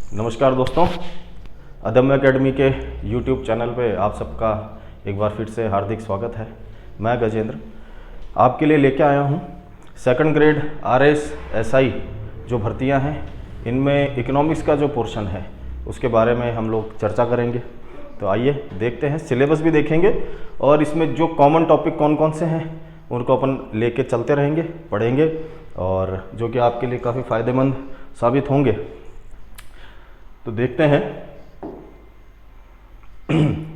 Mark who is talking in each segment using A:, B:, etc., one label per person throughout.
A: नमस्कार दोस्तों, अदम्य एकेडमी के YouTube चैनल पे आप सबका एक बार फिर से हार्दिक स्वागत है। मैं गजेंद्र आपके लिए लेके आया हूँ सेकंड ग्रेड RS SI जो भर्तियाँ हैं, इनमें इकोनॉमिक्स का जो पोर्शन है उसके बारे में हम लोग चर्चा करेंगे। तो आइए देखते हैं, सिलेबस भी देखेंगे और इसमें जो कॉमन टॉपिक कौन कौन से हैं उनको अपन लेके चलते रहेंगे, पढ़ेंगे और जो कि आपके लिए काफ़ी फ़ायदेमंद साबित होंगे। तो देखते हैं।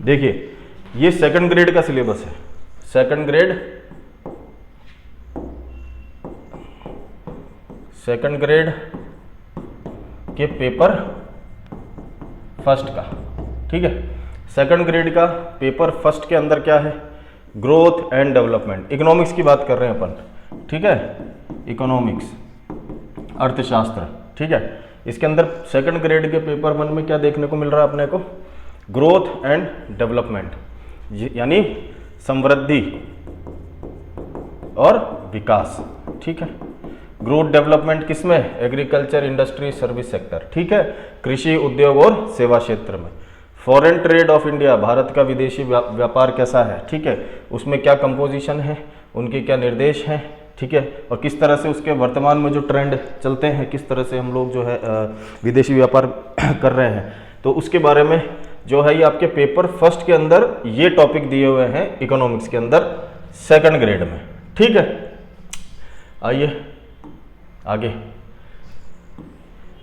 A: देखिए, ये सेकंड ग्रेड का सिलेबस है। सेकंड ग्रेड के पेपर फर्स्ट का, ठीक है। सेकंड ग्रेड का पेपर फर्स्ट के अंदर क्या है? ग्रोथ एंड डेवलपमेंट, इकोनॉमिक्स की बात कर रहे हैं अपन, ठीक है। इकोनॉमिक्स, अर्थशास्त्र, ठीक है। इसके अंदर सेकंड ग्रेड के पेपर 1 में क्या देखने को मिल रहा है अपने को? ग्रोथ एंड डेवलपमेंट, यानी समृद्धि और विकास, ठीक है। ग्रोथ डेवलपमेंट किसमें? एग्रीकल्चर, इंडस्ट्री, सर्विस सेक्टर, ठीक है। कृषि, उद्योग और सेवा क्षेत्र में। Foreign trade off India, Bharat का विदेशी व्यापार कैसा है, ठीक है। उसमें क्या कंपोजिशन है, उनके क्या निर्देश हैं, ठीक है। और किस तरह से उसके वर्तमान में जो ट्रेंड चलते हैं, किस तरह से हम लोग जो है विदेशी व्यापार कर रहे हैं, तो उसके बारे में जो है ये आपके पेपर फर्स्ट के अंदर ये टॉपिक दिए हुए हैं इकोनॉमिक्स के अंदर सेकंड ग्रेड में, ठीक है। आइए आगे।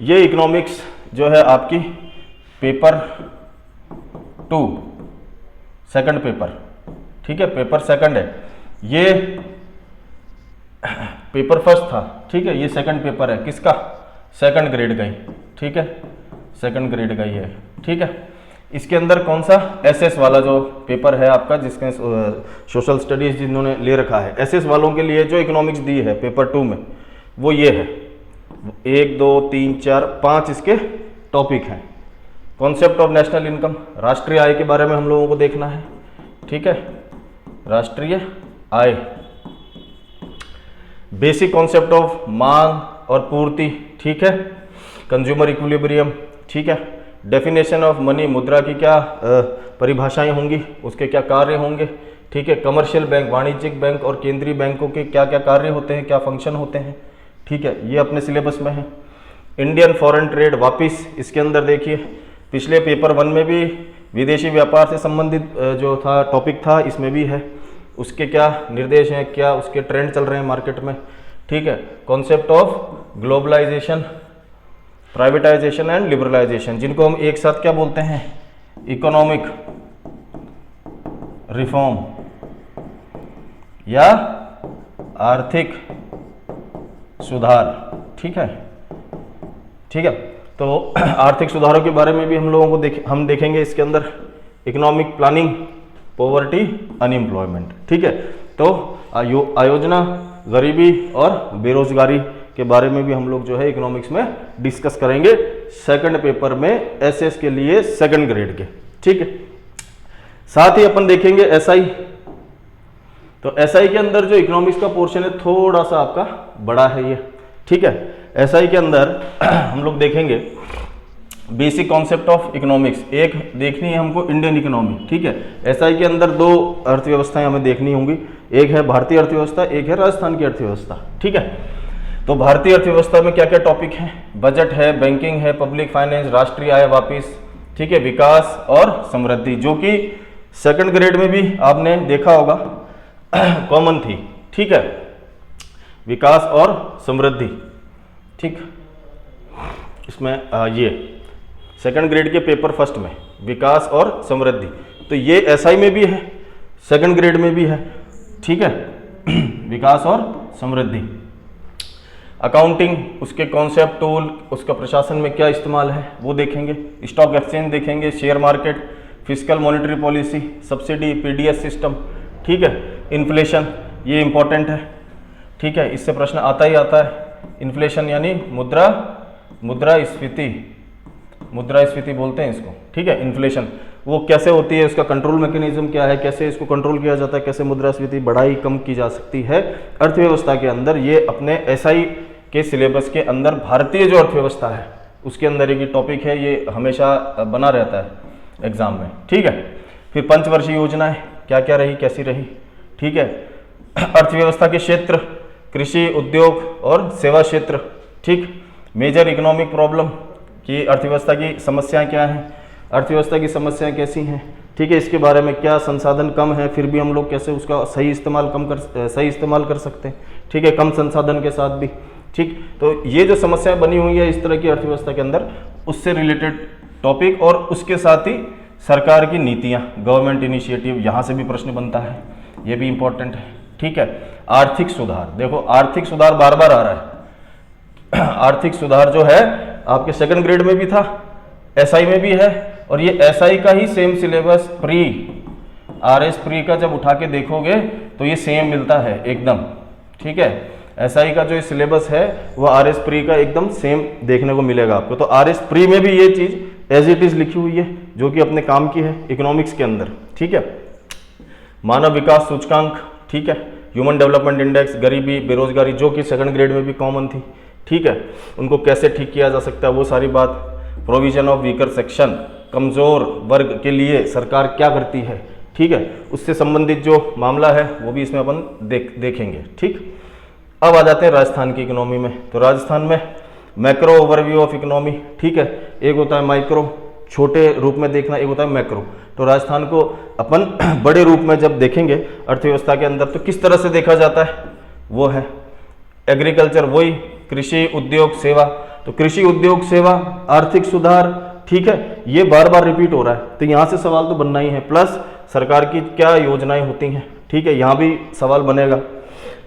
A: ये इकोनॉमिक्स जो है आपकी पेपर 2 सेकंड पेपर, ठीक है। पेपर सेकंड है, ये पेपर फर्स्ट था, ठीक है। ये सेकंड पेपर है किसका? सेकंड ग्रेड का ही, ठीक है। सेकंड ग्रेड का ही है, ठीक है। इसके अंदर कौन सा? एसएस वाला जो पेपर है आपका, जिसमें सोशल स्टडीज जिन्होंने ले रखा है, एसएस वालों के लिए जो इकोनॉमिक्स दी है पेपर 2 में, वो ये है। 1 2 3 4 5 इसके टॉपिक हैं। कॉन्सेप्ट ऑफ नेशनल इनकम, राष्ट्रीय आय के बारे में हम लोगों को देखना है, ठीक है। राष्ट्रीय आय, बेसिक कॉन्सेप्ट ऑफ मांग और पूर्ति, ठीक है। कंज्यूमर इक्विलिब्रियम, ठीक है। डेफिनेशन ऑफ मनी, मुद्रा की क्या परिभाषाएं होंगी, उसके क्या कार्य होंगे, ठीक है। कमर्शियल बैंक, वाणिज्यिक बैंक और केंद्रीय बैंकों के क्या क्या कार्य होते हैं, क्या फंक्शन होते हैं, ठीक है। ये अपने सिलेबस में है। इंडियन फॉरेन ट्रेड, वापिस इसके अंदर देखिए, पिछले पेपर 1 में भी विदेशी व्यापार से संबंधित जो था टॉपिक था, इसमें भी है। उसके क्या निर्देश हैं, क्या उसके ट्रेंड चल रहे हैं मार्केट में, ठीक है। Concept of globalisation, privatisation and liberalisation, जिनको हम एक साथ क्या बोलते हैं? इकोनॉमिक रिफॉर्म या आर्थिक सुधार, ठीक है, ठीक है। तो आर्थिक सुधारों के बारे में भी हम लोगों को हम देखेंगे इसके अंदर। इकोनॉमिक प्लानिंग, पॉवर्टी, अनएम्प्लॉयमेंट, ठीक है। तो आयोजना, गरीबी और बेरोजगारी के बारे में भी हम लोग जो है इकोनॉमिक्स में डिस्कस करेंगे सेकंड पेपर में, एसएस के लिए सेकंड ग्रेड के, ठीक है। साथ ही अपन देखेंगे एसआई। तो एसआई के अंदर जो इकोनॉमिक्स का पोर्शन है थोड़ा सा आपका बड़ा है ये, ठीक है। एसआई के अंदर हम लोग देखेंगे बेसिक कॉन्सेप्ट ऑफ इकोनॉमिक्स, एक देखनी है हमको इंडियन इकोनॉमी, ठीक है। एसआई के अंदर 2 अर्थव्यवस्थाएं हमें देखनी होंगी, एक है भारतीय अर्थव्यवस्था, एक है राजस्थान की अर्थव्यवस्था, ठीक है। तो भारतीय अर्थव्यवस्था में क्या क्या टॉपिक हैं? बजट है, बैंकिंग है, पब्लिक फाइनेंस, राष्ट्रीय आय वापिस, ठीक है, विकास और समृद्धि, जो कि सेकंड ग्रेड में भी आपने देखा होगा कॉमन थी, ठीक है। विकास और समृद्धि, ठीक। इसमें ये सेकंड ग्रेड के पेपर फर्स्ट में विकास और समृद्धि, तो ये एसआई में भी है, सेकंड ग्रेड में भी है, ठीक है। विकास और समृद्धि। अकाउंटिंग, उसके कॉन्सेप्ट, टूल, उसका प्रशासन में क्या इस्तेमाल है वो देखेंगे। स्टॉक एक्सचेंज देखेंगे, share market, fiscal monetary policy, subsidy, PDS system, ठीक है। इन्फ्लेशन, ये इंपॉर्टेंट है, ठीक है, इससे प्रश्न आता ही आता है। इन्फ्लेशन यानी मुद्रास्फीति बोलते हैं इसको, ठीक है। इन्फ्लेशन वो कैसे होती है, उसका कंट्रोल मैकेनिज्म क्या है, कैसे इसको कंट्रोल किया जाता है, कैसे मुद्रास्फीति बढ़ाई कम की जा सकती है अर्थव्यवस्था के अंदर। ये अपने एसआई के सिलेबस के अंदर भारतीय जो अर्थव्यवस्था है उसके अंदर एक टॉपिक है, ये हमेशा बना रहता है एग्जाम में, ठीक है। फिर पंचवर्षीय योजनाएं क्या क्या रही, कैसी रही, ठीक है। अर्थव्यवस्था के क्षेत्र, कृषि, उद्योग और सेवा क्षेत्र, ठीक। मेजर इकोनॉमिक प्रॉब्लम कि अर्थव्यवस्था की समस्याएं क्या हैं, अर्थव्यवस्था की समस्याएं कैसी हैं, ठीक है। इसके बारे में क्या संसाधन कम है, फिर भी हम लोग कैसे उसका सही इस्तेमाल कर सकते हैं, ठीक है, कम संसाधन के साथ भी, ठीक। तो ये जो समस्याएं बनी हुई है इस तरह की अर्थव्यवस्था के अंदर, उससे रिलेटेड टॉपिक, और उसके साथ ही सरकार की नीतियां, गवर्नमेंट इनिशिएटिव, यहाँ से भी प्रश्न बनता है, ये भी इंपॉर्टेंट है, ठीक है। आर्थिक सुधार, देखो आर्थिक सुधार बार बार आ रहा है। आर्थिक सुधार जो है आपके सेकंड ग्रेड में भी था, एसआई में भी है, और ये एसआई का ही same syllabus pre RS pre का जब उठा के देखोगे तो ये सेम मिलता है एकदम, ठीक है। एसआई का जो सिलेबस है वो आरएस प्री का एकदम सेम देखने को मिलेगा आपको। तो आरएस प्री में भी ये चीज एज इट इज लिखी हुई है जो कि अपने काम की है इकोनॉमिक्स के अंदर, ठीक है। मानव विकास सूचकांक, ठीक है, ह्यूमन डेवलपमेंट इंडेक्स, गरीबी, बेरोजगारी, जो कि सेकंड ग्रेड में भी कॉमन थी, ठीक है, उनको कैसे ठीक किया जा सकता है वो सारी बात। प्रोविजन ऑफ वीकर सेक्शन, कमजोर वर्ग के लिए सरकार क्या करती है, ठीक है, उससे संबंधित जो मामला है वो भी इसमें अपन देखेंगे, ठीक। अब आ जाते हैं राजस्थान की इकोनॉमी में। तो राजस्थान में मैक्रो ओवरव्यू ऑफ इकोनॉमी, ठीक है, एक होता है माइक्रो, छोटे रूप में देखना, एक होता है मैक्रो। तो राजस्थान को अपन बड़े रूप में जब देखेंगे अर्थव्यवस्था के अंदर तो किस तरह से देखा जाता है, वो है एग्रीकल्चर, वही कृषि, उद्योग, सेवा। तो कृषि, उद्योग, सेवा, आर्थिक सुधार, ठीक है, ये बार बार रिपीट हो रहा है, तो यहाँ से सवाल तो बनना ही है। प्लस सरकार की क्या योजनाएं होती हैं, ठीक है, यहाँ भी सवाल बनेगा।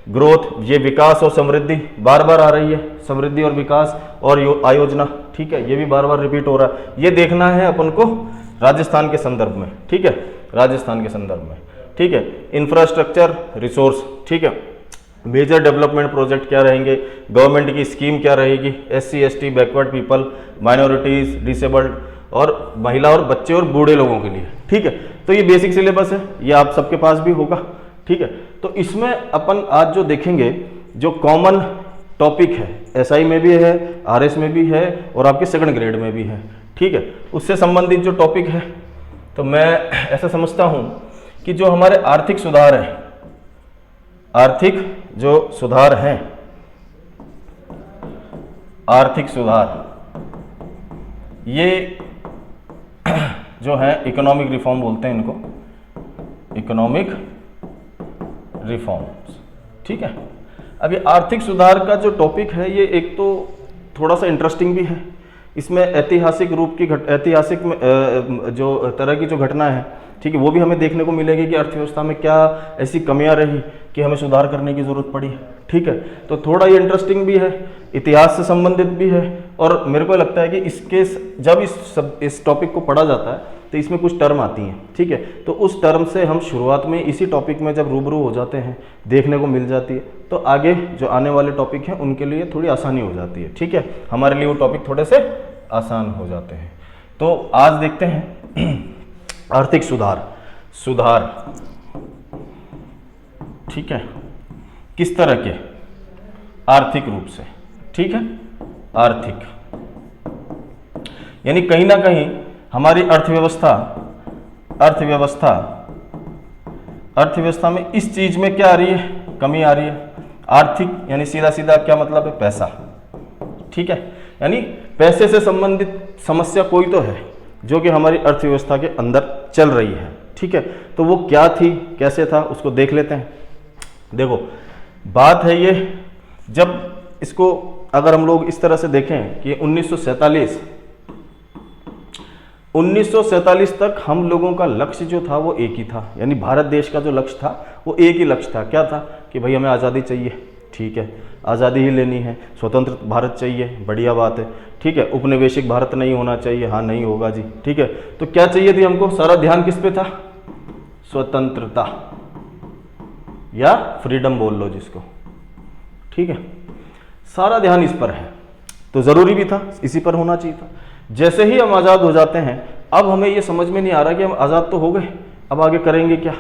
A: ग्रोथ, ये विकास और समृद्धि बार बार आ रही है, समृद्धि और विकास और आयोजना, ठीक है, ये भी बार बार रिपीट हो रहा है। ये देखना है अपन को राजस्थान के संदर्भ में, ठीक है, राजस्थान के संदर्भ में, ठीक है। इंफ्रास्ट्रक्चर, रिसोर्स, ठीक है, मेजर डेवलपमेंट प्रोजेक्ट क्या रहेंगे, गवर्नमेंट की स्कीम क्या रहेगी, SC ST, backward people, minorities, disabled और महिला और बच्चे और बूढ़े लोगों के लिए, ठीक है। तो ये बेसिक सिलेबस है, ये आप सबके पास भी होगा, ठीक है। तो इसमें अपन आज जो देखेंगे जो कॉमन टॉपिक है, SI में भी है, RS में भी है और आपके सेकंड ग्रेड में भी है, ठीक है, उससे संबंधित जो टॉपिक है, तो मैं ऐसा समझता हूं कि जो हमारे आर्थिक सुधार है, आर्थिक जो सुधार हैं, आर्थिक सुधार, ये जो है इकोनॉमिक रिफॉर्म बोलते हैं इनको, इकोनॉमिक रिफॉर्म्स, ठीक है। अब ये आर्थिक सुधार का जो टॉपिक है ये एक तो थोड़ा सा इंटरेस्टिंग भी है, इसमें ऐतिहासिक रूप की ऐतिहासिक जो तरह की जो घटना है, ठीक है, वो भी हमें देखने को मिलेगी कि अर्थव्यवस्था में क्या ऐसी कमियां रही कि हमें सुधार करने की जरूरत पड़ी, ठीक है। तो थोड़ा ये इंटरेस्टिंग भी है, इतिहास से संबंधित भी है, और मेरे को लगता है कि इसके जब इस टॉपिक को पढ़ा जाता है तो इसमें कुछ टर्म आती हैं, ठीक है, तो उस टर्म से हम शुरुआत में इसी टॉपिक में जब रूबरू हो जाते हैं, देखने को मिल जाती है, तो आगे जो आने वाले टॉपिक हैं उनके लिए थोड़ी आसानी हो जाती है, ठीक है, हमारे लिए वो टॉपिक थोड़े से आसान हो जाते हैं। तो आज देखते हैं आर्थिक सुधार, ठीक है, किस तरह के, आर्थिक रूप से, ठीक है, आर्थिक यानी कहीं ना कहीं हमारी अर्थव्यवस्था में इस चीज में क्या आ रही है, कमी आ रही है। आर्थिक यानी सीधा सीधा क्या मतलब है, पैसा, ठीक है, यानी पैसे से संबंधित समस्या कोई तो है जो कि हमारी अर्थव्यवस्था के अंदर चल रही है, ठीक है। तो वो क्या थी, कैसे था, उसको देख लेते हैं। देखो बात है ये, जब इसको अगर हम लोग इस तरह से देखें कि 1947 तक हम लोगों का लक्ष्य जो था वो एक ही था, यानी भारत देश का जो लक्ष्य था वो एक ही लक्ष्य था। क्या था कि भाई हमें आज़ादी चाहिए, ठीक है, आज़ादी ही लेनी है, स्वतंत्र भारत चाहिए, बढ़िया बात है, ठीक है, उपनिवेशिक भारत नहीं होना चाहिए, हाँ नहीं होगा जी, ठीक है। तो क्या चाहिए थी हमको, सारा ध्यान किस पे था, स्वतंत्रता या फ्रीडम बोल लो जिसको, ठीक है, सारा ध्यान इस पर है, तो ज़रूरी भी था, इसी पर होना चाहिए था। जैसे ही हम आज़ाद हो जाते हैं, अब हमें ये समझ में नहीं आ रहा कि हम आज़ाद तो हो गए, अब आगे करेंगे क्या,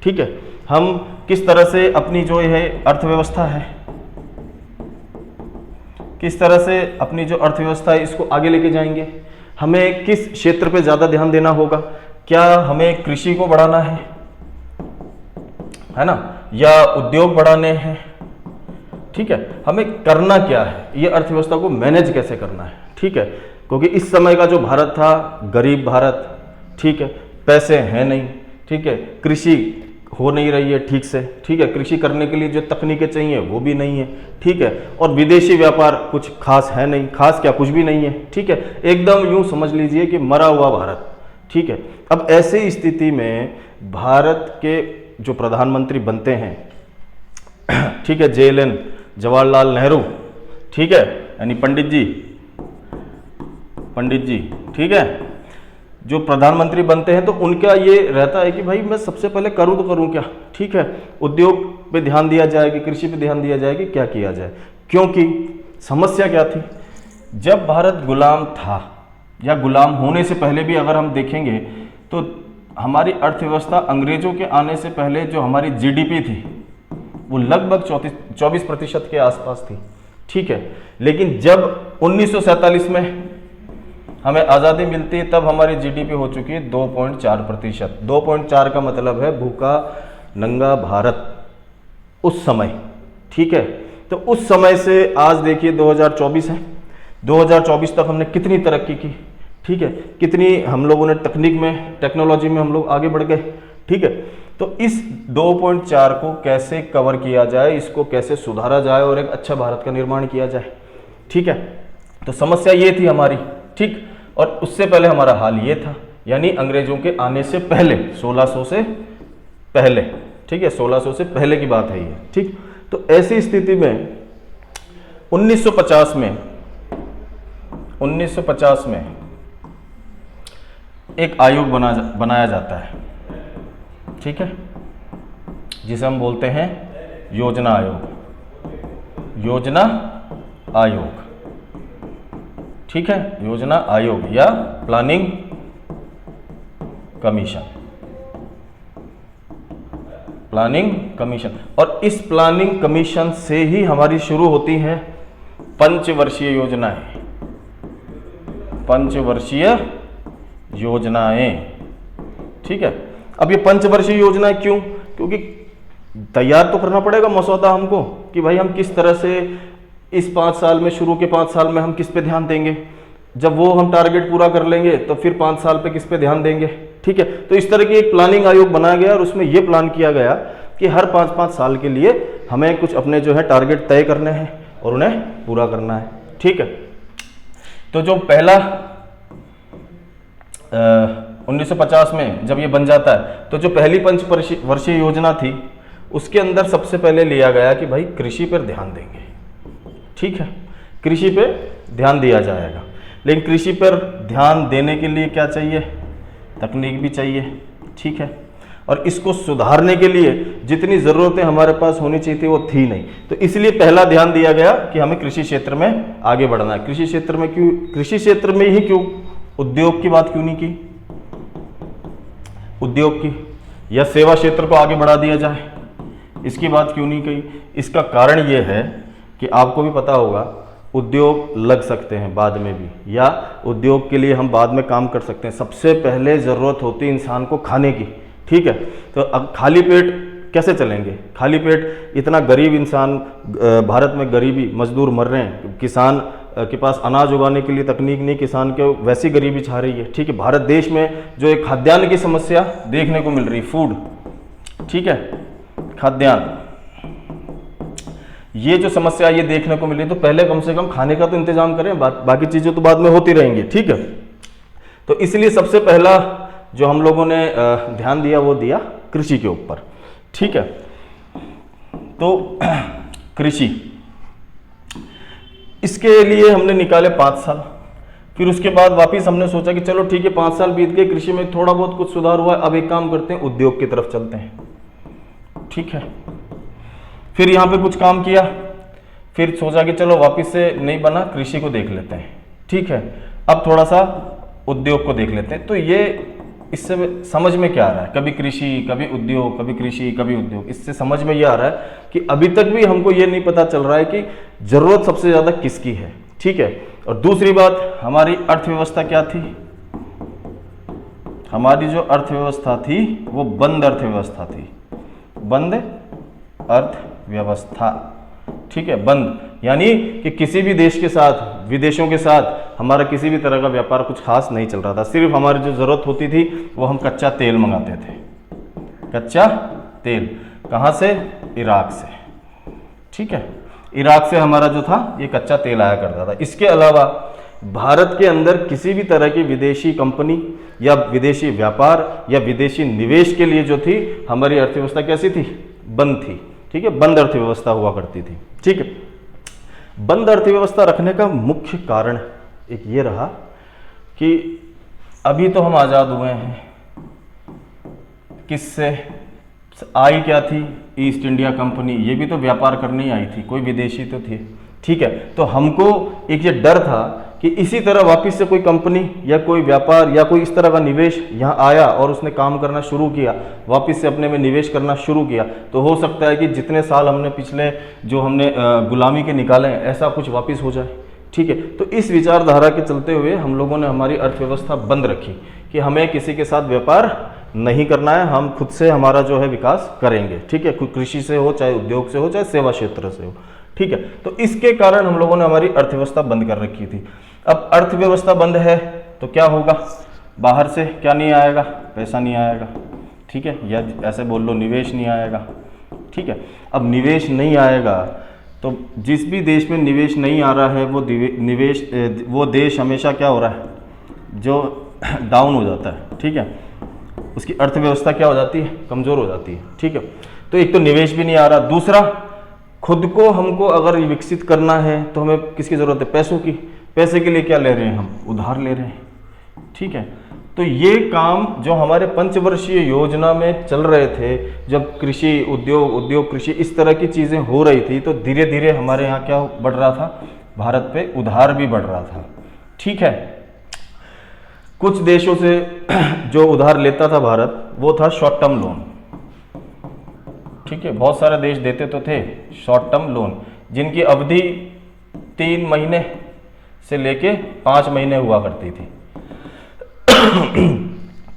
A: ठीक है, हम किस तरह से अपनी जो है अर्थव्यवस्था है किस तरह से अपनी जो अर्थव्यवस्था है इसको आगे लेके जाएंगे, हमें किस क्षेत्र पे ज़्यादा ध्यान देना होगा, क्या हमें कृषि को बढ़ाना है ना, या उद्योग बढ़ाने हैं, ठीक है, हमें करना क्या है, ये अर्थव्यवस्था को मैनेज कैसे करना है, ठीक है। क्योंकि इस समय का जो भारत था गरीब भारत, ठीक है, पैसे हैं नहीं, ठीक है, कृषि हो नहीं रही है ठीक से, ठीक है, कृषि करने के लिए जो तकनीकें चाहिए वो भी नहीं है, ठीक है, और विदेशी व्यापार कुछ खास है नहीं, खास क्या कुछ भी नहीं है, ठीक है, एकदम यूं समझ लीजिए कि मरा हुआ भारत, ठीक है। अब ऐसी स्थिति में भारत के जो प्रधानमंत्री बनते हैं, ठीक है, JLN जवाहरलाल नेहरू, ठीक है, यानी पंडित जी, ठीक है, जो प्रधानमंत्री बनते हैं तो उनका ये रहता है कि भाई मैं सबसे पहले करूं तो करूं क्या, ठीक है, उद्योग पे ध्यान दिया जाए कि कृषि पे ध्यान दिया जाए कि क्या किया जाए। क्योंकि समस्या क्या थी, जब भारत गुलाम था या गुलाम होने से पहले भी अगर हम देखेंगे तो हमारी अर्थव्यवस्था अंग्रेजों के आने से पहले जो हमारी GDP थी वो लगभग 24% के आसपास थी, ठीक है। लेकिन जब 1947 में हमें आज़ादी मिलती है तब हमारी GDP हो चुकी है 2.4%। 2.4 का मतलब है भूखा नंगा भारत उस समय, ठीक है। तो उस समय से आज देखिए 2024 है, 2024 तक हमने कितनी तरक्की की, ठीक है, कितनी हम लोगों ने तकनीक में, टेक्नोलॉजी में हम लोग आगे बढ़ गए, ठीक है। तो इस 2.4 को कैसे कवर किया जाए, इसको कैसे सुधारा जाए और एक अच्छा भारत का निर्माण किया जाए, ठीक है। तो समस्या ये थी हमारी, ठीक। और उससे पहले हमारा हाल ये था, यानी अंग्रेजों के आने से पहले, 1600 से पहले, ठीक है, 1600 से पहले की बात है ये, ठीक। तो ऐसी स्थिति में 1950 में एक आयोग बनाया जाता है, ठीक है, जिसे हम बोलते हैं योजना आयोग, ठीक है, योजना आयोग या प्लानिंग कमीशन। और इस प्लानिंग कमीशन से ही हमारी शुरू होती हैं पंचवर्षीय योजनाएं, ठीक है। अब ये पंचवर्षीय योजनाएं क्यों? क्योंकि तैयार तो करना पड़ेगा मसौदा हमको कि भाई हम किस तरह से इस 5 साल में, शुरू के 5 साल में हम किस पे ध्यान देंगे, जब वो हम टारगेट पूरा कर लेंगे तो फिर 5 साल पे किस पे ध्यान देंगे, ठीक है। तो इस तरह की एक प्लानिंग आयोग बनाया गया और उसमें ये प्लान किया गया कि हर 5-5 साल के लिए हमें कुछ अपने जो है टारगेट तय करने हैं और उन्हें पूरा करना है, ठीक है। तो जो पहला 1950 में जब ये बन जाता है तो जो पहली पंचवर्षीय योजना थी उसके अंदर सबसे पहले लिया गया कि भाई कृषि पर ध्यान देंगे, ठीक है, कृषि पे ध्यान दिया जाएगा। लेकिन कृषि पर ध्यान देने के लिए क्या चाहिए, तकनीक भी चाहिए, ठीक है, और इसको सुधारने के लिए जितनी ज़रूरतें हमारे पास होनी चाहिए थी वो थी नहीं। तो इसलिए पहला ध्यान दिया गया कि हमें कृषि क्षेत्र में आगे बढ़ना है। कृषि क्षेत्र में क्यों, कृषि क्षेत्र में ही क्यों, उद्योग की बात क्यों नहीं की, उद्योग की या सेवा क्षेत्र को आगे बढ़ा दिया जाए, इसकी बात क्यों नहीं कही? इसका कारण ये है कि आपको भी पता होगा उद्योग लग सकते हैं बाद में भी, या उद्योग के लिए हम बाद में काम कर सकते हैं। सबसे पहले ज़रूरत होती है इंसान को खाने की, ठीक है। तो अब खाली पेट कैसे चलेंगे, खाली पेट, इतना गरीब इंसान, भारत में गरीबी, मजदूर मर रहे हैं, किसान के पास अनाज उगाने के लिए तकनीक नहीं, किसान के वैसी गरीबी छा रही है, ठीक है। भारत देश में जो एक खाद्यान्न की समस्या देखने को मिल रही, फूड, ठीक है, खाद्यान्न, ये जो समस्या ये देखने को मिल रही, तो पहले कम से कम खाने का तो इंतजाम करें, बाकी चीज़ें तो बाद में होती रहेंगी, ठीक है। तो इसलिए सबसे पहला जो हम लोगों ने ध्यान दिया वो दिया कृषि के ऊपर, ठीक है। तो कृषि, इसके लिए हमने निकाले 5 साल, फिर उसके बाद वापस हमने सोचा कि चलो ठीक है 5 साल बीत गए, कृषि में थोड़ा बहुत कुछ सुधार हुआ, अब एक काम करते हैं उद्योग की तरफ चलते हैं, ठीक है। फिर यहाँ पे कुछ काम किया, फिर सोचा कि चलो वापस से नहीं बना, कृषि को देख लेते हैं, ठीक है, अब थोड़ा सा उद्योग को देख लेते हैं। तो ये इससे समझ में क्या आ रहा है, कभी कृषि कभी उद्योग, कभी कृषि कभी उद्योग, इससे समझ में ये आ रहा है कि अभी तक भी हमको ये नहीं पता चल रहा है कि जरूरत सबसे ज्यादा किसकी है। ठीक है। और दूसरी बात, हमारी अर्थव्यवस्था क्या थी, हमारी जो अर्थव्यवस्था थी वो बंद अर्थव्यवस्था थी, बंद अर्थव्यवस्था। ठीक है, बंद यानी कि किसी भी देश के साथ, विदेशों के साथ हमारा किसी भी तरह का व्यापार कुछ खास नहीं चल रहा था। सिर्फ हमारी जो जरूरत होती थी वो हम कच्चा तेल मंगाते थे, कच्चा तेल। कहाँ से? इराक से। ठीक है, इराक से हमारा जो था ये कच्चा तेल आया करता था। इसके अलावा भारत के अंदर किसी भी तरह की विदेशी कंपनी या विदेशी व्यापार या विदेशी निवेश के लिए जो थी हमारी अर्थव्यवस्था कैसी थी? बंद थी। ठीक है, बंद अर्थव्यवस्था हुआ करती थी। ठीक है, बंद अर्थव्यवस्था रखने का मुख्य कारण एक ये रहा कि अभी तो हम आज़ाद हुए हैं, किससे आई? क्या थी? East India company. ये भी तो व्यापार करने ही आई थी, कोई विदेशी तो थे। ठीक है, तो हमको एक ये डर था कि इसी तरह वापस से कोई कंपनी या कोई व्यापार या कोई इस तरह का निवेश यहाँ आया और उसने काम करना शुरू किया, वापस से अपने में निवेश करना शुरू किया, तो हो सकता है कि जितने साल हमने पिछले जो हमने गुलामी के निकाले हैं ऐसा कुछ वापस हो जाए। ठीक है, तो इस विचारधारा के चलते हुए हम लोगों ने हमारी अर्थव्यवस्था बंद रखी कि हमें किसी के साथ व्यापार नहीं करना है, हम खुद से हमारा जो है विकास करेंगे। ठीक है, कृषि से हो, चाहे उद्योग से हो, चाहे सेवा क्षेत्र से हो। ठीक है, तो इसके कारण हम लोगों ने हमारी अर्थव्यवस्था बंद कर रखी थी। अब अर्थव्यवस्था बंद है तो क्या होगा? बाहर से क्या नहीं आएगा? पैसा नहीं आएगा। ठीक है, या ऐसे बोल लो निवेश नहीं आएगा। ठीक है, अब निवेश नहीं आएगा तो जिस भी देश में निवेश नहीं आ रहा है वो देश हमेशा क्या हो रहा है? जो डाउन हो जाता है। ठीक है, उसकी अर्थव्यवस्था क्या हो जाती है? कमज़ोर हो जाती है। ठीक है, तो एक तो निवेश भी नहीं आ रहा, दूसरा खुद को हमको अगर विकसित करना है तो हमें किसकी ज़रूरत है? पैसों की। पैसे के लिए क्या ले रहे हैं हम? उधार ले रहे हैं। ठीक है, तो ये काम जो हमारे पंचवर्षीय योजना में चल रहे थे, जब कृषि उद्योग कृषि इस तरह की चीज़ें हो रही थी, तो धीरे धीरे हमारे यहाँ क्या बढ़ रहा था? भारत पे उधार भी बढ़ रहा था। ठीक है, कुछ देशों से जो उधार लेता था भारत, वो था शॉर्ट टर्म लोन। ठीक है, बहुत सारे देश देते तो थे शॉर्ट टर्म लोन, जिनकी अवधि 3 महीने से लेके 5 महीने हुआ करती थी।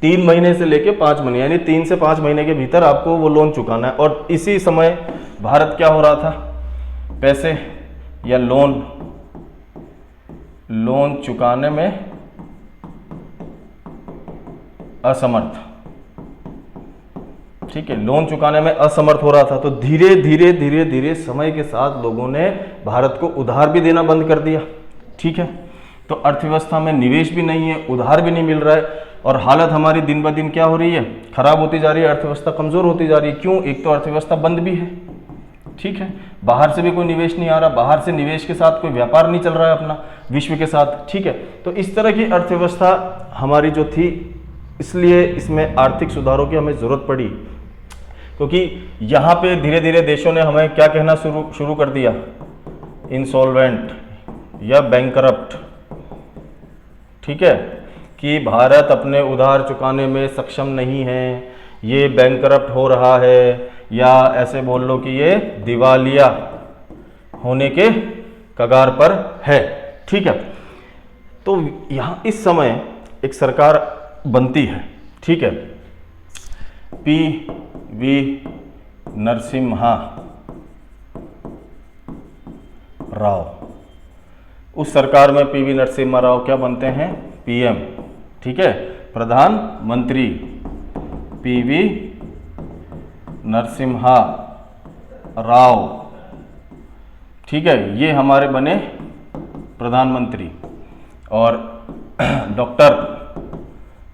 A: 3 महीने से लेके 5 महीने, यानी 3 से 5 महीने के भीतर आपको वो लोन चुकाना है। और इसी समय भारत क्या हो रहा था? पैसे या लोन चुकाने में असमर्थ। ठीक है, लोन चुकाने में असमर्थ हो रहा था। तो धीरे धीरे समय के साथ लोगों ने भारत को उधार भी देना बंद कर दिया। ठीक है, तो अर्थव्यवस्था में निवेश भी नहीं है, उधार भी नहीं मिल रहा है, और हालत हमारी दिन ब दिन क्या हो रही है? खराब होती जा रही है, अर्थव्यवस्था कमजोर होती जा रही है। क्यों? एक तो अर्थव्यवस्था बंद भी है। ठीक है, बाहर से भी कोई निवेश नहीं आ रहा, बाहर से निवेश के साथ कोई व्यापार नहीं चल रहा है अपना विश्व के साथ। ठीक है, तो इस तरह की अर्थव्यवस्था हमारी जो थी, इसलिए इसमें आर्थिक सुधारों की हमें जरूरत पड़ी, क्योंकि यहाँ पे धीरे धीरे देशों ने हमें क्या कहना शुरू कर दिया? इंसॉल्वेंट या बैंकरप्ट। ठीक है, कि भारत अपने उधार चुकाने में सक्षम नहीं है, ये बैंकरप्ट हो रहा है, या ऐसे बोल लो कि ये दिवालिया होने के कगार पर है। ठीक है, तो यहाँ इस समय एक सरकार बनती है। ठीक है, पी.वी. नरसिम्हा राव। उस सरकार में पी.वी. नरसिम्हा राव क्या बनते हैं? पीएम। ठीक है, प्रधानमंत्री पी.वी. नरसिम्हा राव। ठीक है, ये हमारे बने प्रधानमंत्री। और डॉक्टर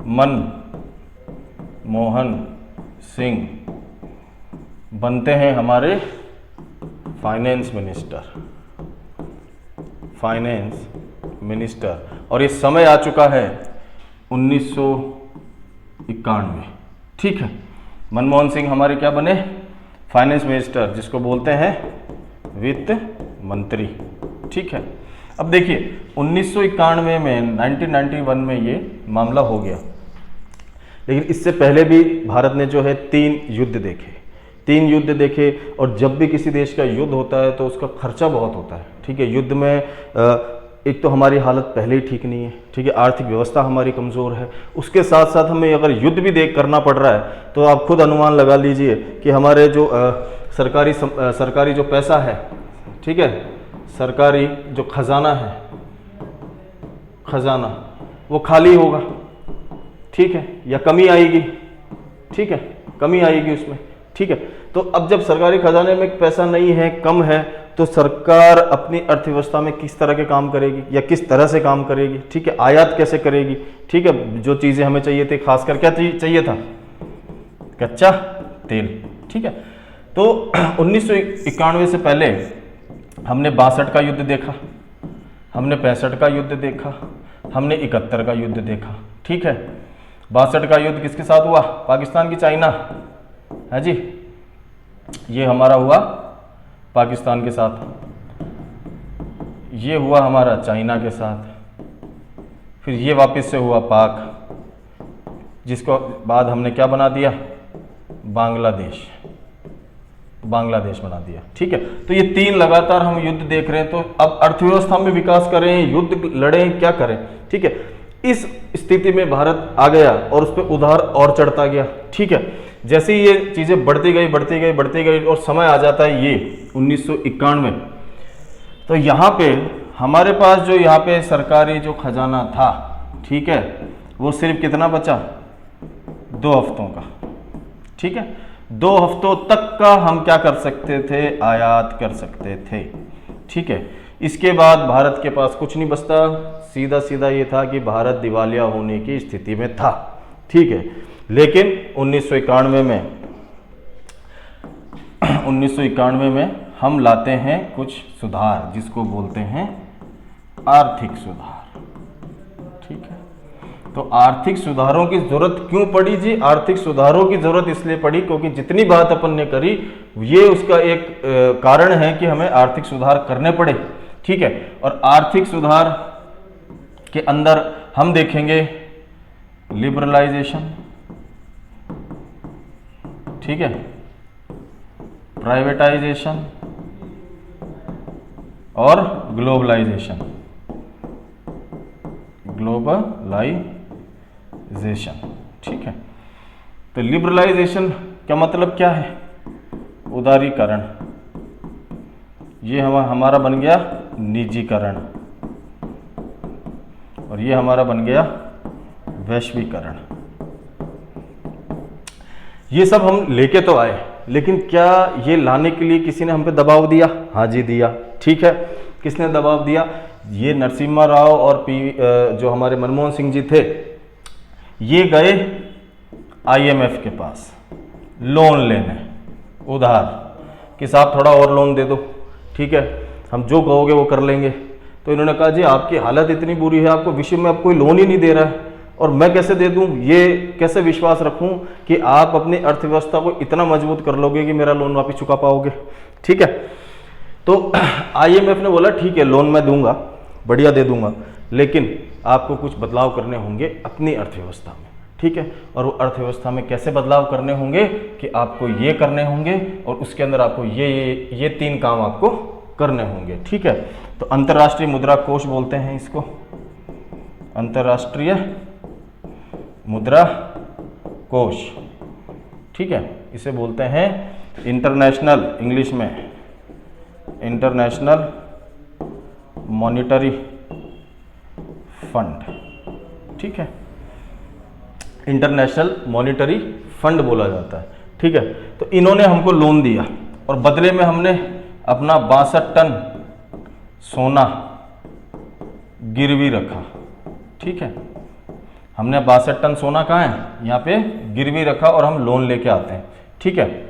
A: मनमोहन सिंह बनते हैं हमारे फाइनेंस मिनिस्टर। और ये समय आ चुका है 1991। ठीक है, मनमोहन सिंह हमारे क्या बने? फाइनेंस मिनिस्टर, जिसको बोलते हैं वित्त मंत्री। ठीक है, अब देखिए 1991 में 1991 में ये मामला हो गया लेकिन इससे पहले भी भारत ने जो है 3 युद्ध देखे। और जब भी किसी देश का युद्ध होता है तो उसका खर्चा बहुत होता है, ठीक है। युद्ध में एक तो हमारी हालत पहले ही ठीक नहीं है, ठीक है, आर्थिक व्यवस्था हमारी कमज़ोर है, उसके साथ साथ हमें अगर युद्ध भी करना पड़ रहा है तो आप खुद अनुमान लगा लीजिए कि हमारे जो सरकारी जो पैसा है, ठीक है, सरकारी जो खजाना वो खाली होगा, ठीक है, या कमी आएगी, ठीक है, कमी आएगी उसमें, ठीक है। तो अब जब सरकारी खजाने में पैसा नहीं है, कम है, तो सरकार अपनी अर्थव्यवस्था में किस तरह के काम करेगी या किस तरह से काम करेगी, ठीक है, आयात कैसे करेगी, ठीक है, जो चीज़ें हमें चाहिए थी, खासकर क्या चाहिए था, कच्चा तेल, ठीक है। तो 1991 से पहले हमने 62 का युद्ध देखा, हमने 65 का युद्ध देखा, हमने 71 का युद्ध देखा, ठीक है। 62 का युद्ध किसके साथ हुआ, पाकिस्तान की चाइना है जी, ये हमारा हुआ पाकिस्तान के साथ, ये हुआ हमारा चाइना के साथ, फिर ये वापस से हुआ पाक, जिसको बाद हमने क्या बना दिया, बांग्लादेश बना दिया, ठीक है। तो ये 3 लगातार हम युद्ध देख रहे हैं। तो अब अर्थव्यवस्था में विकास करें, युद्ध लड़ें, क्या करें, ठीक है। इस स्थिति में भारत आ गया और उस पर उधार और चढ़ता गया, ठीक है। जैसे ही ये चीज़ें बढ़ती गई और समय आ जाता है ये 1991, तो यहाँ पे हमारे पास जो यहाँ पे सरकारी जो खजाना था, ठीक है, वो सिर्फ कितना बचा, 2 हफ्तों का, ठीक है। 2 हफ्तों तक का हम क्या कर सकते थे, आयात कर सकते थे, ठीक है। इसके बाद भारत के पास कुछ नहीं बचता, सीधा ये था कि भारत दिवालिया होने की स्थिति में था, ठीक है। लेकिन 1991 में हम लाते हैं कुछ सुधार, जिसको बोलते हैं आर्थिक सुधार, ठीक है। तो आर्थिक सुधारों की जरूरत क्यों पड़ी जी, आर्थिक सुधारों की जरूरत इसलिए पड़ी क्योंकि जितनी बात अपन ने करी ये उसका एक कारण है कि हमें आर्थिक सुधार करने पड़े, ठीक है। और आर्थिक सुधार के अंदर हम देखेंगे लिबरलाइजेशन, ठीक है, प्राइवेटाइजेशन और ग्लोबलाइजेशन, ठीक है। तो लिबरलाइजेशन का मतलब क्या है, उदारीकरण, ये हमारा बन गया निजीकरण, और ये हमारा बन गया वैश्वीकरण। ये सब हम लेके तो आए, लेकिन क्या ये लाने के लिए किसी ने हम पे दबाव दिया, हाँ जी दिया, ठीक है। किसने दबाव दिया, ये नरसिम्हा राव और जो हमारे मनमोहन सिंह जी थे, ये गए IMF के पास लोन लेने, उधार, कि साहब थोड़ा और लोन दे दो, ठीक है, हम जो कहोगे वो कर लेंगे। तो इन्होंने कहा जी आपकी हालत इतनी बुरी है, आपको विश्व में अब कोई लोन ही नहीं दे रहा है, और मैं कैसे दे दूं, ये कैसे विश्वास रखूं कि आप अपनी अर्थव्यवस्था को इतना मजबूत कर लोगे कि मेरा लोन वापस चुका पाओगे, ठीक है। तो IMF ने बोला ठीक है लोन मैं दूंगा, बढ़िया दे दूंगा, लेकिन आपको कुछ बदलाव करने होंगे अपनी अर्थव्यवस्था में, ठीक है। और वो अर्थव्यवस्था में कैसे बदलाव करने होंगे कि आपको ये करने होंगे और उसके अंदर आपको ये 3 काम आपको करने होंगे, ठीक है। तो अंतर्राष्ट्रीय मुद्रा कोष बोलते हैं इसको, अंतर्राष्ट्रीय मुद्रा कोष, ठीक है, इसे बोलते हैं इंटरनेशनल, इंग्लिश में इंटरनेशनल मॉनिटरी फंड, ठीक है, इंटरनेशनल मॉनिटरी फंड बोला जाता है, ठीक है। तो इन्होंने हमको लोन दिया और बदले में हमने अपना 62 टन सोना गिरवी रखा, ठीक है। हमने 62 टन सोना कहाँ है, यहाँ पे गिरवी रखा और हम लोन लेके आते हैं, ठीक है।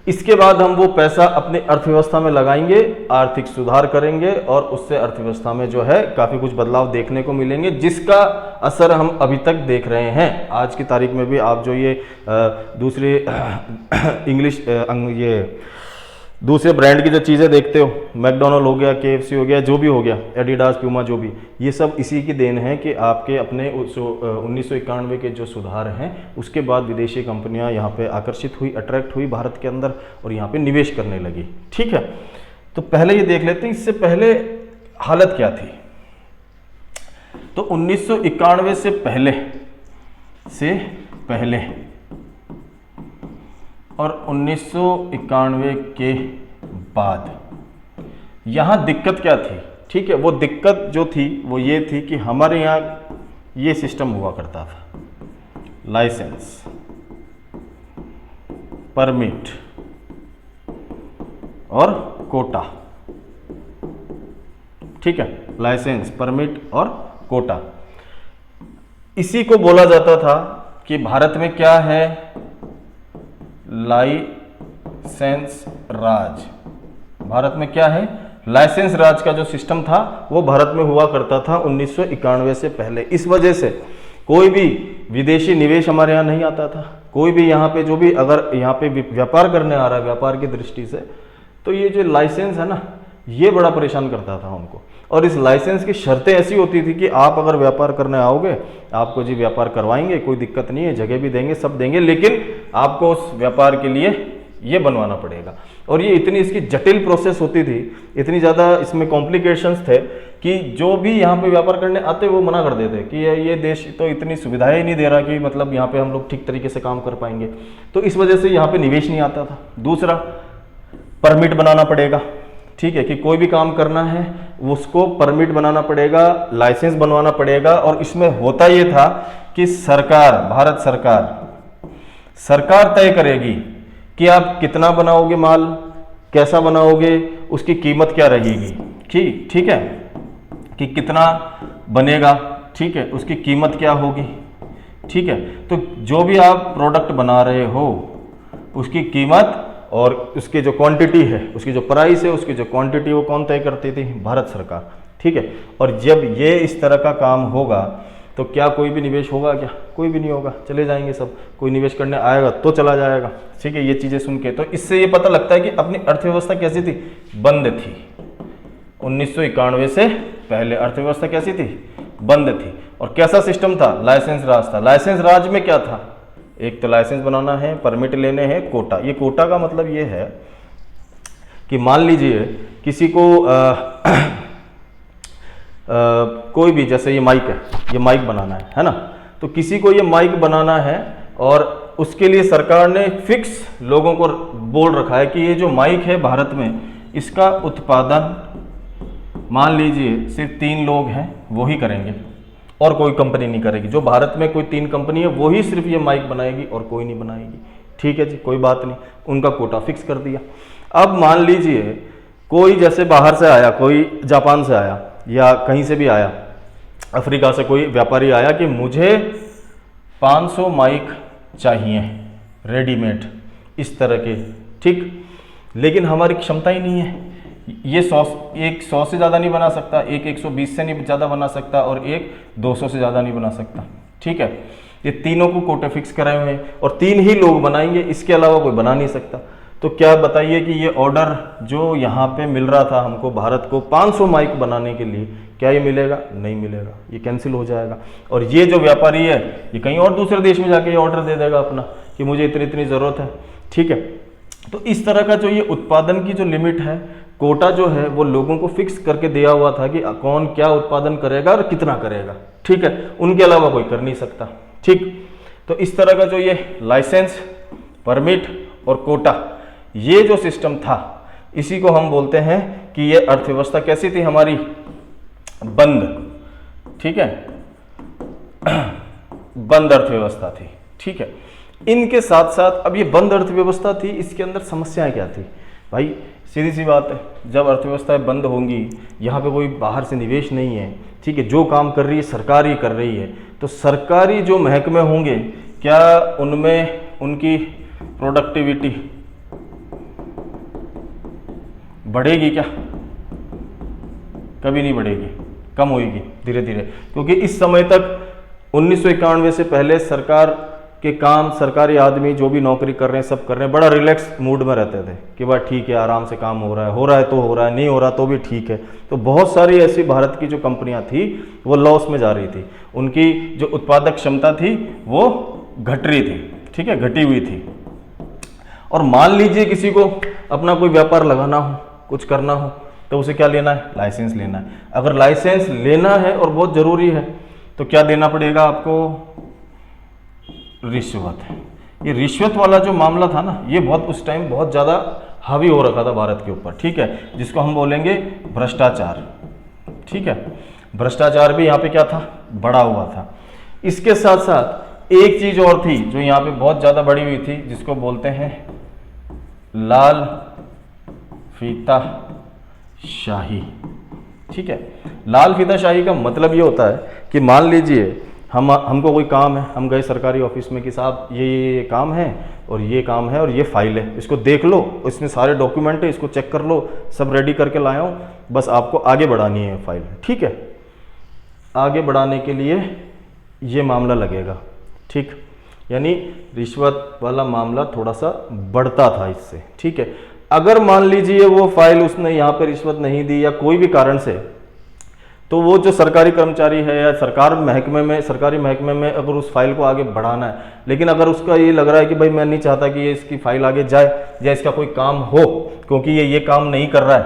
A: इसके बाद हम वो पैसा अपनी अर्थव्यवस्था में लगाएंगे, आर्थिक सुधार करेंगे और उससे अर्थव्यवस्था में जो है काफ़ी कुछ बदलाव देखने को मिलेंगे, जिसका असर हम अभी तक देख रहे हैं। आज की तारीख में भी आप जो ये दूसरे इंग्लिश ये दूसरे ब्रांड की जो चीज़ें देखते हो, मैकडोनल्ड हो गया, KFC हो गया, जो भी हो गया, एडिडास, प्यूमा, जो भी, ये सब इसी की देन है कि आपके अपने 1991 के जो सुधार हैं उसके बाद विदेशी कंपनियां यहाँ पे आकर्षित हुई, अट्रैक्ट हुई भारत के अंदर और यहाँ पे निवेश करने लगी। ठीक है, तो पहले ये देख लेते हैं इससे पहले हालत क्या थी। तो 1991 से पहले और 1991 के बाद यहाँ दिक्कत क्या थी। ठीक है, वो दिक्कत जो थी वो ये थी कि हमारे यहाँ ये सिस्टम हुआ करता था, लाइसेंस, परमिट और कोटा। ठीक है, लाइसेंस, परमिट और कोटा, इसी को बोला जाता था कि भारत में क्या है, लाइसेंस राज। भारत में क्या है, लाइसेंस राज का जो सिस्टम था वो भारत में हुआ करता था 1991 से पहले। इस वजह से कोई भी विदेशी निवेश हमारे यहाँ नहीं आता था। कोई भी यहाँ पे जो भी अगर यहाँ पे व्यापार करने आ रहा है व्यापार की दृष्टि से, तो ये जो लाइसेंस है ना, ये बड़ा परेशान करता था उनको। और इस लाइसेंस की शर्तें ऐसी होती थी कि आप अगर व्यापार करने आओगे, आपको जी व्यापार करवाएंगे, कोई दिक्कत नहीं है, जगह भी देंगे, सब देंगे, लेकिन आपको उस व्यापार के लिए ये बनवाना पड़ेगा। और ये इतनी इसकी जटिल प्रोसेस होती थी, इतनी ज़्यादा इसमें कॉम्प्लिकेशंस थे कि जो भी यहाँ पे व्यापार करने आते वो मना कर देते कि ये देश तो इतनी सुविधाएं ही नहीं दे रहा कि मतलब यहाँ पे हम लोग ठीक तरीके से काम कर पाएंगे। तो इस वजह से यहाँ पे निवेश नहीं आता था। दूसरा, परमिट बनाना पड़ेगा। ठीक है, कि कोई भी काम करना है उसको परमिट बनाना पड़ेगा, लाइसेंस बनवाना पड़ेगा। और इसमें होता ये था कि सरकार, भारत सरकार तय करेगी कि आप कितना बनाओगे माल, कैसा बनाओगे, उसकी कीमत क्या रहेगी। ठीक है, कि कितना बनेगा, ठीक है, उसकी कीमत क्या होगी। ठीक है, तो जो भी आप प्रोडक्ट बना रहे हो उसकी कीमत और उसकी जो क्वांटिटी है, उसकी जो प्राइस है, उसकी जो क्वांटिटी, वो कौन तय करती थी, भारत सरकार। ठीक है, और जब ये इस तरह का काम होगा तो क्या कोई भी निवेश होगा, क्या कोई भी नहीं होगा, चले जाएंगे सब। कोई निवेश करने आएगा तो चला जाएगा। ठीक है, ये चीज़ें सुन के तो इससे ये पता लगता है कि अपनी अर्थव्यवस्था कैसी थी, बंद थी। 1991 से पहले अर्थव्यवस्था कैसी थी, बंद थी। और कैसा सिस्टम था, लाइसेंस राज था। लाइसेंस राज में क्या था, एक तो लाइसेंस बनाना है, परमिट लेने हैं, कोटा। ये कोटा का मतलब ये है कि मान लीजिए किसी को कोई भी, जैसे ये माइक है, ये माइक बनाना है ना, तो किसी को ये माइक बनाना है और उसके लिए सरकार ने फिक्स लोगों को बोल रखा है कि ये जो माइक है भारत में, इसका उत्पादन मान लीजिए सिर्फ 3 लोग हैं वो ही करेंगे और कोई कंपनी नहीं करेगी। जो भारत में कोई 3 कंपनी है वो ही सिर्फ ये माइक बनाएगी और कोई नहीं बनाएगी। ठीक है जी, कोई बात नहीं, उनका कोटा फिक्स कर दिया। अब मान लीजिए कोई जैसे बाहर से आया, कोई जापान से आया या कहीं से भी आया, अफ्रीका से कोई व्यापारी आया कि मुझे 500 माइक चाहिए रेडीमेड इस तरह के। ठीक, लेकिन हमारी क्षमता ही नहीं है, ये 100 से ज़्यादा नहीं बना सकता, एक 120 से नहीं ज़्यादा बना सकता और एक 200 से ज़्यादा नहीं बना सकता। ठीक है, ये तीनों को कोटे फिक्स कराए हुए हैं और 3 ही लोग बनाएंगे, इसके अलावा कोई बना नहीं सकता। तो क्या बताइए कि ये ऑर्डर जो यहाँ पे मिल रहा था हमको, भारत को 500 माइक बनाने के लिए, क्या ये मिलेगा, नहीं मिलेगा, ये कैंसिल हो जाएगा। और ये जो व्यापारी है ये कहीं और दूसरे देश में जाके ये ऑर्डर दे देगा अपना कि मुझे इतनी इतनी ज़रूरत है। ठीक है, तो इस तरह का जो ये उत्पादन की जो लिमिट है, कोटा जो है, वो लोगों को फिक्स करके दिया हुआ था कि कौन क्या उत्पादन करेगा और कितना करेगा। ठीक है, उनके अलावा कोई कर नहीं सकता। ठीक, तो इस तरह का जो ये लाइसेंस, परमिट और कोटा, ये जो सिस्टम था, इसी को हम बोलते हैं कि ये अर्थव्यवस्था कैसी थी हमारी, बंद। ठीक है, बंद अर्थव्यवस्था थी। ठीक है, इनके साथ साथ अब ये बंद अर्थव्यवस्था थी, इसके अंदर समस्याएं क्या थी भाई, सीधी सी बात है, जब अर्थव्यवस्थाएं बंद होंगी, यहाँ पे कोई बाहर से निवेश नहीं है, ठीक है, जो काम कर रही है सरकार ही कर रही है, तो सरकारी जो महकमे होंगे, क्या उनमें उनकी प्रोडक्टिविटी बढ़ेगी, क्या कभी नहीं बढ़ेगी, कम होगी धीरे धीरे। क्योंकि इस समय तक 1991 से पहले सरकार कि काम सरकारी आदमी जो भी नौकरी कर रहे हैं सब कर रहे हैं, बड़ा रिलैक्स मूड में रहते थे कि भाई ठीक है, आराम से काम हो रहा है तो हो रहा है, नहीं हो रहा तो भी ठीक है। तो बहुत सारी ऐसी भारत की जो कंपनियां थी वो लॉस में जा रही थी, उनकी जो उत्पादक क्षमता थी वो घट रही थी, ठीक है, घटी हुई थी। और मान लीजिए किसी को अपना कोई व्यापार लगाना हो, कुछ करना हो, तो उसे क्या लेना है? लाइसेंस लेना है। अगर लाइसेंस लेना है और बहुत ज़रूरी है तो क्या देना पड़ेगा आपको? रिश्वत। ये रिश्वत वाला जो मामला था ना, ये बहुत उस टाइम बहुत ज़्यादा हावी हो रखा था भारत के ऊपर, ठीक है, जिसको हम बोलेंगे भ्रष्टाचार, ठीक है। भ्रष्टाचार भी यहाँ पे क्या था? बढ़ा हुआ था। इसके साथ साथ एक चीज़ और थी जो यहाँ पे बहुत ज़्यादा बढ़ी हुई थी, जिसको बोलते हैं लाल फीता शाही, ठीक है। लाल फीता शाही का मतलब ये होता है कि मान लीजिए हमको कोई काम है, हम गए सरकारी ऑफिस में कि साहब ये काम है और ये काम है और ये फाइल है, इसको देख लो, इसमें सारे डॉक्यूमेंट है, इसको चेक कर लो, सब रेडी करके लाया हूँ, बस आपको आगे बढ़ानी है फाइल, ठीक है। आगे बढ़ाने के लिए ये मामला लगेगा, ठीक, यानी रिश्वत वाला मामला थोड़ा सा बढ़ता था इससे, ठीक है। अगर मान लीजिए वो फाइल उसने यहाँ पे रिश्वत नहीं दी या कोई भी कारण से, तो वो जो सरकारी कर्मचारी है या सरकारी महकमे में अगर उस फाइल को आगे बढ़ाना है, लेकिन अगर उसका ये लग रहा है कि भाई मैं नहीं चाहता कि ये इसकी फाइल आगे जाए या इसका कोई काम हो क्योंकि ये काम नहीं कर रहा है,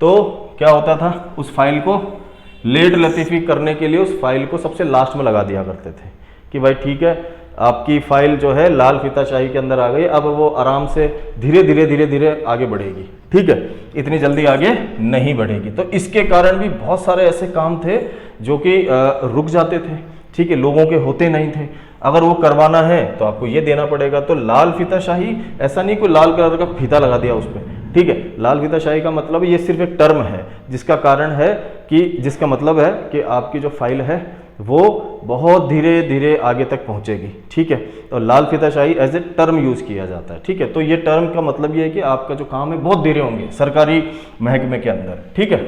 A: तो क्या होता था? उस फाइल को लेट लतीफ़ी करने के लिए उस फाइल को सबसे लास्ट में लगा दिया करते थे कि भाई ठीक है, आपकी फाइल जो है लाल फीताशाही के अंदर आ गई, अब वो आराम से धीरे धीरे आगे बढ़ेगी, ठीक है, इतनी जल्दी आगे नहीं बढ़ेगी। तो इसके कारण भी बहुत सारे ऐसे काम थे जो कि रुक जाते थे, ठीक है, लोगों के होते नहीं थे। अगर वो करवाना है तो आपको ये देना पड़ेगा। तो लाल फीताशाही ऐसा नहीं कोई लाल कलर का फीता लगा दिया उस पर, ठीक है। लाल फीताशाही का मतलब ये सिर्फ एक टर्म है जिसका कारण है कि जिसका मतलब है कि आपकी जो फाइल है वो बहुत धीरे धीरे आगे तक पहुंचेगी, ठीक है। तो लाल फीताशाही एज ए टर्म यूज किया जाता है, ठीक है। तो ये टर्म का मतलब ये है कि आपका जो काम है बहुत धीरे होंगे सरकारी महकमे के अंदर, ठीक है।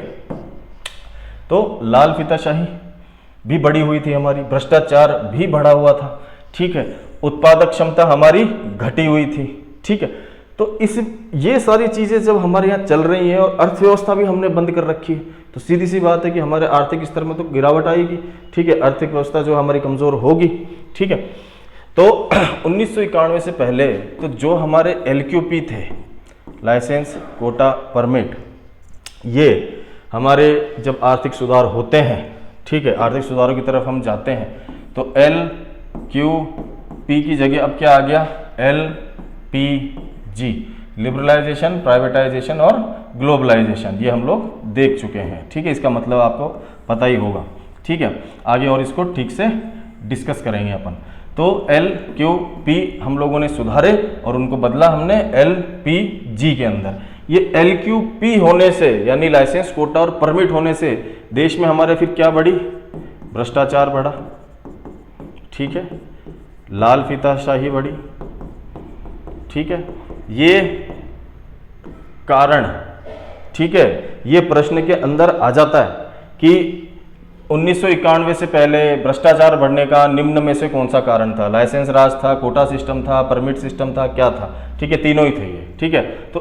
A: तो लाल फीताशाही भी बढ़ी हुई थी हमारी, भ्रष्टाचार भी बढ़ा हुआ था, ठीक है, उत्पादक क्षमता हमारी घटी हुई थी, ठीक है। तो ये सारी चीजें जब हमारे यहाँ चल रही हैं और अर्थव्यवस्था भी हमने बंद कर रखी है, तो सीधी सी बात है कि हमारे आर्थिक स्तर में तो गिरावट आएगी, ठीक है, आर्थिक व्यवस्था जो हमारी कमजोर होगी, ठीक है। तो 1991 से पहले तो जो हमारे LQP थे, लाइसेंस कोटा परमिट, ये हमारे जब आर्थिक सुधार होते हैं, ठीक है, आर्थिक सुधारों की तरफ हम जाते हैं, तो LQP की जगह अब क्या आ गया? LPG, लिबरलाइजेशन, प्राइवेटाइजेशन और ग्लोबलाइजेशन, ये हम लोग देख चुके हैं, ठीक है। इसका मतलब आपको पता ही होगा, ठीक है। आगे और इसको ठीक से डिस्कस करेंगे अपन। तो LQP हम लोगों ने सुधारे और उनको बदला हमने LPG के अंदर। ये LQP होने से यानी लाइसेंस कोटा और परमिट होने से देश में हमारे फिर क्या बढ़ी? भ्रष्टाचार बढ़ा, ठीक है, लाल फीताशाही बढ़ी, ठीक है। ये कारण, ठीक है, ये प्रश्न के अंदर आ जाता है कि 1991 से पहले भ्रष्टाचार बढ़ने का निम्न में से कौन सा कारण था? लाइसेंस राज था, कोटा सिस्टम था, परमिट सिस्टम था, क्या था? ठीक है, तीनों ही थे ये, ठीक है। तो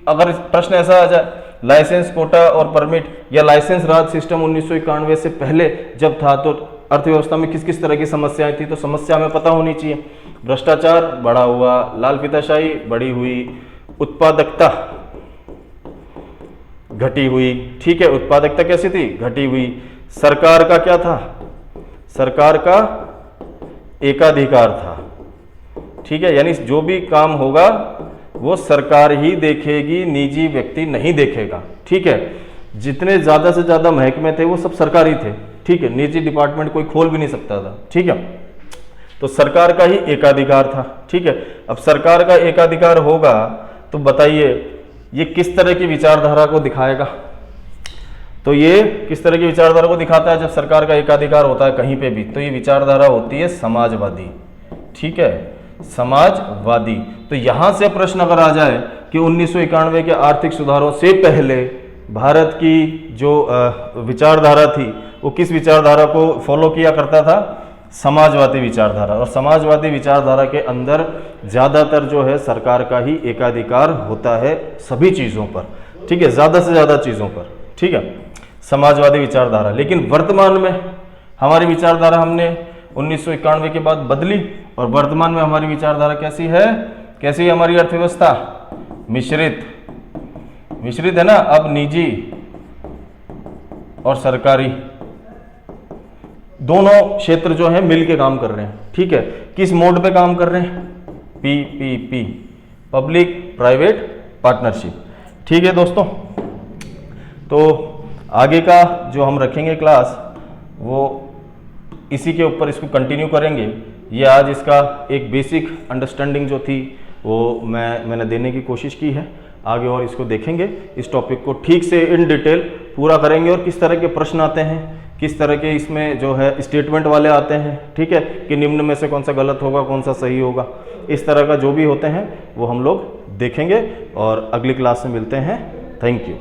A: अगर प्रश्न ऐसा आ जाए लाइसेंस कोटा और परमिट या लाइसेंस राज सिस्टम 1991 से पहले जब था तो अर्थव्यवस्था में किस किस तरह की समस्याएं थी, तो समस्या हमें पता होनी चाहिए। भ्रष्टाचार बढ़ा हुआ, लाल फीताशाही बढ़ी हुई, उत्पादकता घटी हुई, ठीक है, उत्पादकता कैसी थी? घटी हुई। सरकार का क्या था? सरकार का एकाधिकार था, ठीक है, यानी जो भी काम होगा वो सरकार ही देखेगी, निजी व्यक्ति नहीं देखेगा, ठीक है। जितने ज्यादा से ज्यादा महकमे थे वो सब सरकारी थे, ठीक है, निजी डिपार्टमेंट कोई खोल भी नहीं सकता था, ठीक है। तो सरकार का ही एकाधिकार था, ठीक है। अब सरकार का एकाधिकार होगा तो बताइए ये किस तरह की विचारधारा को दिखाएगा? तो ये किस तरह की विचारधारा को दिखाता है जब सरकार का एकाधिकार होता है कहीं पे भी? तो ये विचारधारा होती है समाजवादी, ठीक है, समाजवादी। तो यहां से प्रश्न अगर आ जाए कि 1991 के आर्थिक सुधारों से पहले भारत की जो विचारधारा थी वो किस विचारधारा को फॉलो किया करता था? समाजवादी विचारधारा, और समाजवादी विचारधारा के अंदर ज़्यादातर जो है सरकार का ही एकाधिकार होता है सभी चीज़ों पर, ठीक है, ज़्यादा से ज़्यादा चीज़ों पर, ठीक है, समाजवादी विचारधारा। लेकिन वर्तमान में हमारी विचारधारा हमने 1991 के बाद बदली, और वर्तमान में हमारी विचारधारा कैसी है, कैसी है हमारी अर्थव्यवस्था, मिश्रित है ना। अब निजी और सरकारी दोनों क्षेत्र जो है मिल के काम कर रहे हैं, ठीक है। किस मोड पे काम कर रहे हैं, PPP, पब्लिक प्राइवेट पार्टनरशिप, ठीक है दोस्तों। तो आगे का जो हम रखेंगे क्लास वो इसी के ऊपर इसको कंटिन्यू करेंगे। ये आज इसका एक बेसिक अंडरस्टैंडिंग जो थी वो मैंने देने की कोशिश की है। आगे और इसको देखेंगे, इस टॉपिक को ठीक से इन डिटेल पूरा करेंगे, और किस तरह के प्रश्न आते हैं, किस तरह के इसमें जो है स्टेटमेंट वाले आते हैं, ठीक है, कि निम्न में से कौन सा गलत होगा, कौन सा सही होगा, इस तरह का जो भी होते हैं वो हम लोग देखेंगे, और अगली क्लास में मिलते हैं। Thank you.